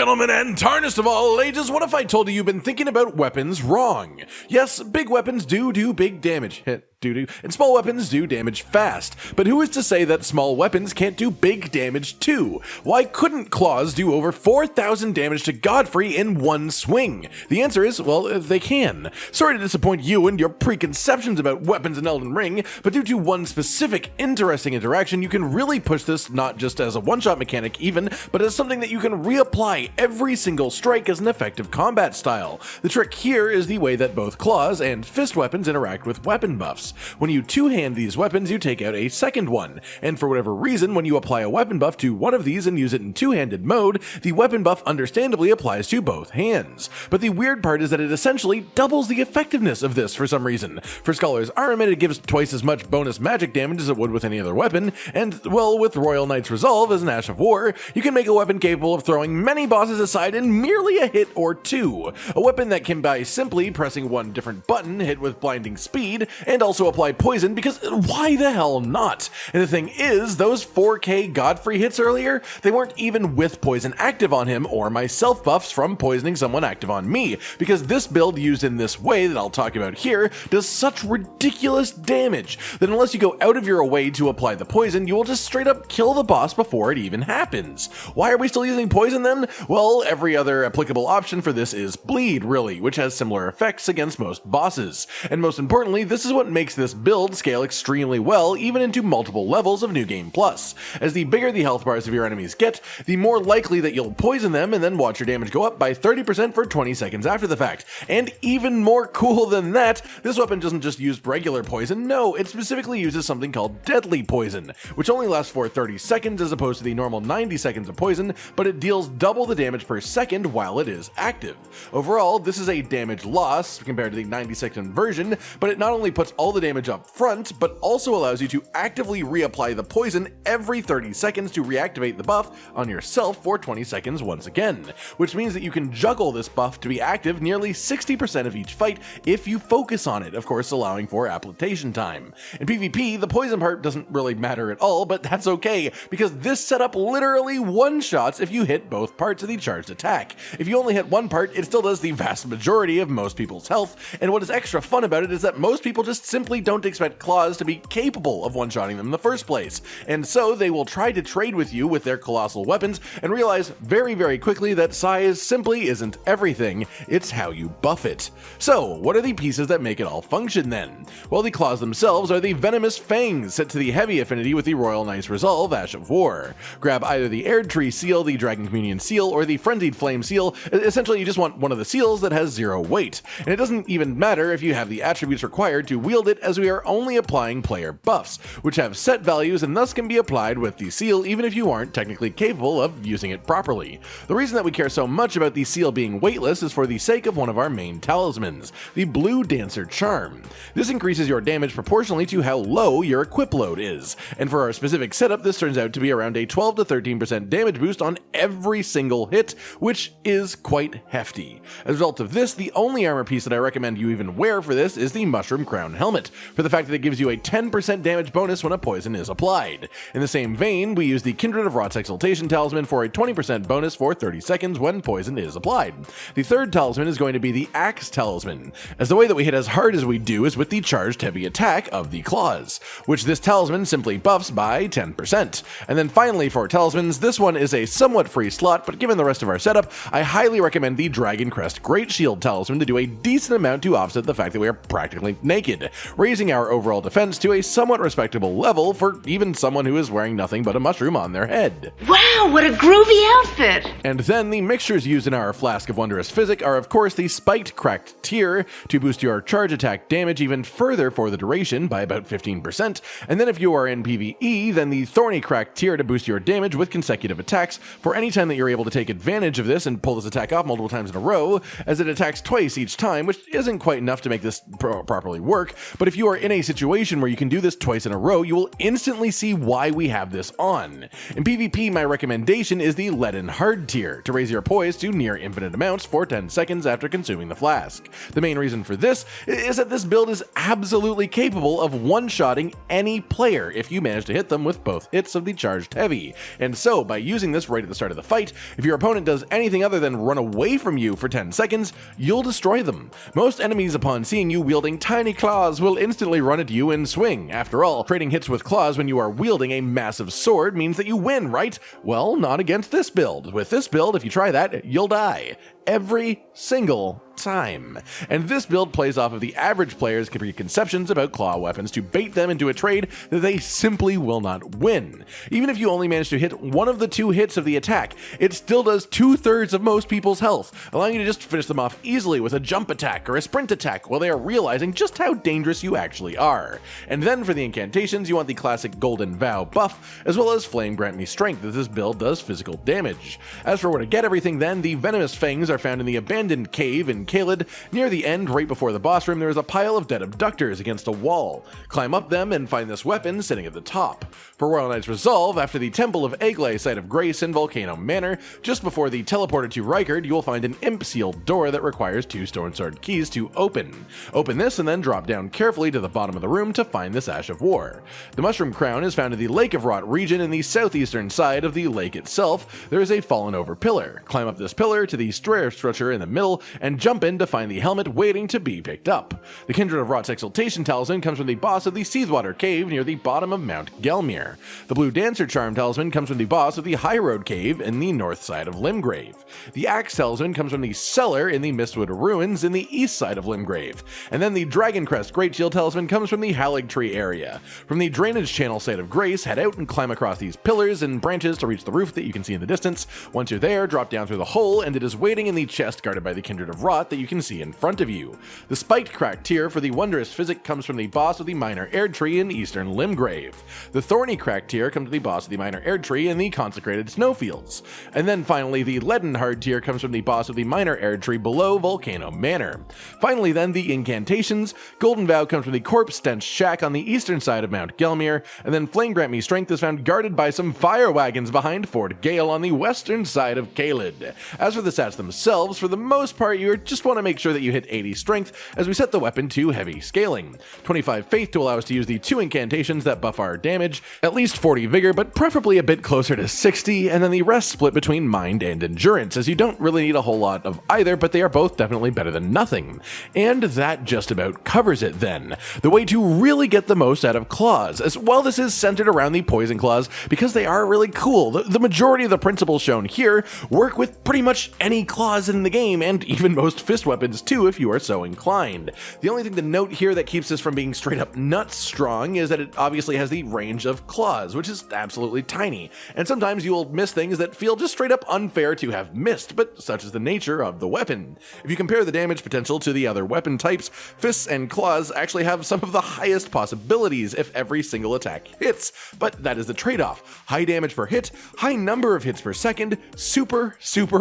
gentlemen, and tarnished of all ages, what if I told you you've been thinking about weapons wrong? Yes, big weapons do big damage. And small weapons do damage fast, but who is to say that small weapons can't do big damage too? Why couldn't claws do over 4,000 damage to Godfrey in one swing? The answer is, well, they can. Sorry to disappoint you and your preconceptions about weapons in Elden Ring, but due to one specific interesting interaction, you can really push this not just as a one-shot mechanic even, but as something that you can reapply every single strike as an effective combat style. The trick here is the way that both claws and fist weapons interact with weapon buffs. When you two-hand these weapons, you take out a second one, and for whatever reason, when you apply a weapon buff to one of these and use it in two-handed mode, the weapon buff understandably applies to both hands. But the weird part is that it essentially doubles the effectiveness of this for some reason. For Scholar's Armament, it gives twice as much bonus magic damage as it would with any other weapon, and, well, with Royal Knight's Resolve as an Ash of War, you can make a weapon capable of throwing many bosses aside in merely a hit or two. A weapon that can, by simply pressing one different button, hit with blinding speed, and also apply poison, because why the hell not? And the thing is, those 4K Godfrey hits earlier, they weren't even with poison active on him or my self buffs from poisoning someone active on me, because this build used in this way that I'll talk about here does such ridiculous damage that unless you go out of your way to apply the poison, you will just straight up kill the boss before it even happens. Why are we still using poison then? Well, every other applicable option for this is bleed, really, which has similar effects against most bosses. And most importantly, this is what makes this build scale extremely well, even into multiple levels of New Game Plus. As the bigger the health bars of your enemies get, the more likely that you'll poison them and then watch your damage go up by 30% for 20 seconds after the fact. And even more cool than that, this weapon doesn't just use regular poison, no, it specifically uses something called deadly poison, which only lasts for 30 seconds as opposed to the normal 90 seconds of poison, but it deals double the damage per second while it is active. Overall, this is a damage loss compared to the 90-second version, but it not only puts all the damage up front, but also allows you to actively reapply the poison every 30 seconds to reactivate the buff on yourself for 20 seconds once again, which means that you can juggle this buff to be active nearly 60% of each fight if you focus on it, of course allowing for application time. In PvP, the poison part doesn't really matter at all, but that's okay, because this setup literally one-shots if you hit both parts of the charged attack. If you only hit one part, it still does the vast majority of most people's health, and what is extra fun about it is that most people just simply don't expect claws to be capable of one-shotting them in the first place, and so they will try to trade with you with their colossal weapons and realize very quickly that size simply isn't everything, it's how you buff it. So, what are the pieces that make it all function then? Well, the claws themselves are the Venomous Fangs, set to the heavy affinity with the Royal Knight's Resolve, Ash of War. Grab either the Erdtree Seal, the Dragon Communion Seal, or the Frenzied Flame Seal. Essentially, you just want one of the seals that has 0 weight, and it doesn't even matter if you have the attributes required to wield it, as we are only applying player buffs, which have set values and thus can be applied with the seal even if you aren't technically capable of using it properly. The reason that we care so much about the seal being weightless is for the sake of one of our main talismans, the Blue Dancer Charm. This increases your damage proportionally to how low your equip load is, and for our specific setup this turns out to be around a 12 to 13% damage boost on every single hit, which is quite hefty. As a result of this, the only armor piece that I recommend you even wear for this is the Mushroom Crown Helmet, for the fact that it gives you a 10% damage bonus when a poison is applied. In the same vein, we use the Kindred of Rot's Exaltation Talisman for a 20% bonus for 30 seconds when poison is applied. The third talisman is going to be the Axe Talisman, as the way that we hit as hard as we do is with the charged heavy attack of the claws, which this talisman simply buffs by 10%. And then finally for talismans, this one is a somewhat free slot, but given the rest of our setup, I highly recommend the Dragon Crest Great Shield Talisman to do a decent amount to offset the fact that we are practically naked, raising our overall defense to a somewhat respectable level for even someone who is wearing nothing but a mushroom on their head. Wow, what a groovy outfit! And then the mixtures used in our Flask of Wondrous Physic are of course the Spiked Cracked Tear to boost your charge attack damage even further for the duration by about 15%, and then if you are in PvE, then the Thorny Cracked Tear to boost your damage with consecutive attacks for any time that you're able to take advantage of this and pull this attack off multiple times in a row, as it attacks twice each time, which isn't quite enough to make this properly work, but But if you are in a situation where you can do this twice in a row, you will instantly see why we have this on. In PvP, my recommendation is the Leaden Hard tier, to raise your poise to near infinite amounts for 10 seconds after consuming the flask. The main reason for this is that this build is absolutely capable of one-shotting any player if you manage to hit them with both hits of the charged heavy. And so, by using this right at the start of the fight, if your opponent does anything other than run away from you for 10 seconds, you'll destroy them. Most enemies, upon seeing you wielding tiny claws, will instantly run at you and swing. After all, trading hits with claws when you are wielding a massive sword means that you win, right? Well, not against this build. With this build, if you try that, you'll die. Every single time. And this build plays off of the average player's preconceptions about claw weapons to bait them into a trade that they simply will not win. Even if you only manage to hit one of the 2 hits of the attack, it still does 2/3 of most people's health, allowing you to just finish them off easily with a jump attack or a sprint attack while they are realizing just how dangerous you actually are. And then for the incantations, you want the classic Golden Vow buff, as well as Flame Grant Me Strength, as this build does physical damage. As for where to get everything then, the Venomous Fangs are found in the abandoned cave in Caelid. Near the end, right before the boss room, there is a pile of dead abductors against a wall. Climb up them and find this weapon sitting at the top. For Royal Knight's Resolve, after the Temple of Eglay Site of Grace in Volcano Manor, just before the teleporter to Rykard, you will find an imp-sealed door that requires 2 Stone Sword keys to open. Open this and then drop down carefully to the bottom of the room to find this Ash of War. The Mushroom Crown is found in the Lake of Rot region in the southeastern side of the lake itself. There is a fallen over pillar. Climb up this pillar to the stair structure in the middle and jump in to find the helmet waiting to be picked up. The Kindred of Rot's Exaltation Talisman comes from the boss of the Seethwater Cave near the bottom of Mount Gelmir. The Blue Dancer Charm Talisman comes from the boss of the High Road Cave in the north side of Limgrave. The Axe Talisman comes from the cellar in the Mistwood Ruins in the east side of Limgrave. And then the Dragon Crest Great Shield Talisman comes from the Hallig Tree area. From the Drainage Channel site of Grace, head out and climb across these pillars and branches to reach the roof that you can see in the distance. Once you're there, drop down through the hole and it is waiting in the chest guarded by the Kindred of Rot that you can see in front of you. The Spiked Crack tier for the Wondrous Physic comes from the boss of the Minor Erd Tree in eastern Limgrave. The Thorny Crack tier comes from the boss of the Minor Erd Tree in the Consecrated Snowfields. And then finally, the Leaden Hard tier comes from the boss of the Minor Erd Tree below Volcano Manor. Finally then, the incantations. Golden Vow comes from the Corpse Stench Shack on the eastern side of Mount Gelmir, and then Flame Grant Me Strength is found guarded by some fire wagons behind Fort Gale on the western side of Caelid. As for the stats themselves, for the most part, you just want to make sure that you hit 80 strength as we set the weapon to heavy scaling. 25 faith to allow us to use the 2 incantations that buff our damage, at least 40 vigor, but preferably a bit closer to 60, and then the rest split between mind and endurance, as you don't really need a whole lot of either, but they are both definitely better than nothing. And that just about covers it then. The way to really get the most out of claws, as well this is centered around the poison claws because they are really cool. The majority of the principles shown here work with pretty much any claws in the game, and even most fist weapons too if you are so inclined. The only thing to note here that keeps this from being straight up nuts strong is that it obviously has the range of claws, which is absolutely tiny, and sometimes you will miss things that feel just straight up unfair to have missed, but such is the nature of the weapon. If you compare the damage potential to the other weapon types, fists and claws actually have some of the highest possibilities if every single attack hits, but that is the trade-off. High damage per hit, high number of hits per second, super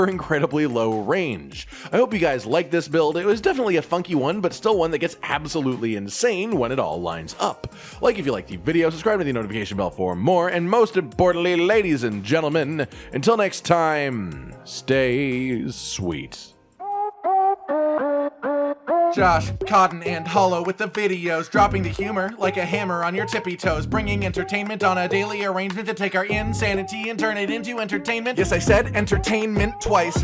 incredibly low range. I hope you guys like this build. It was definitely a funky one, but still one that gets absolutely insane when it all lines up. Like if you liked the video, subscribe to the notification bell for more, and most importantly, ladies and gentlemen, until next time, stay sweet. Josh, Cotton, and Hollow with the videos, dropping the humor like a hammer on your tippy toes, bringing entertainment on a daily arrangement to take our insanity and turn it into entertainment. Yes, I said entertainment twice,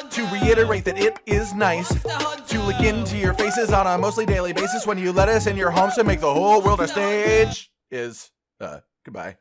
to reiterate that it is nice to look into your faces on a mostly daily basis when you let us in your homes to make the whole world a stage. Goodbye.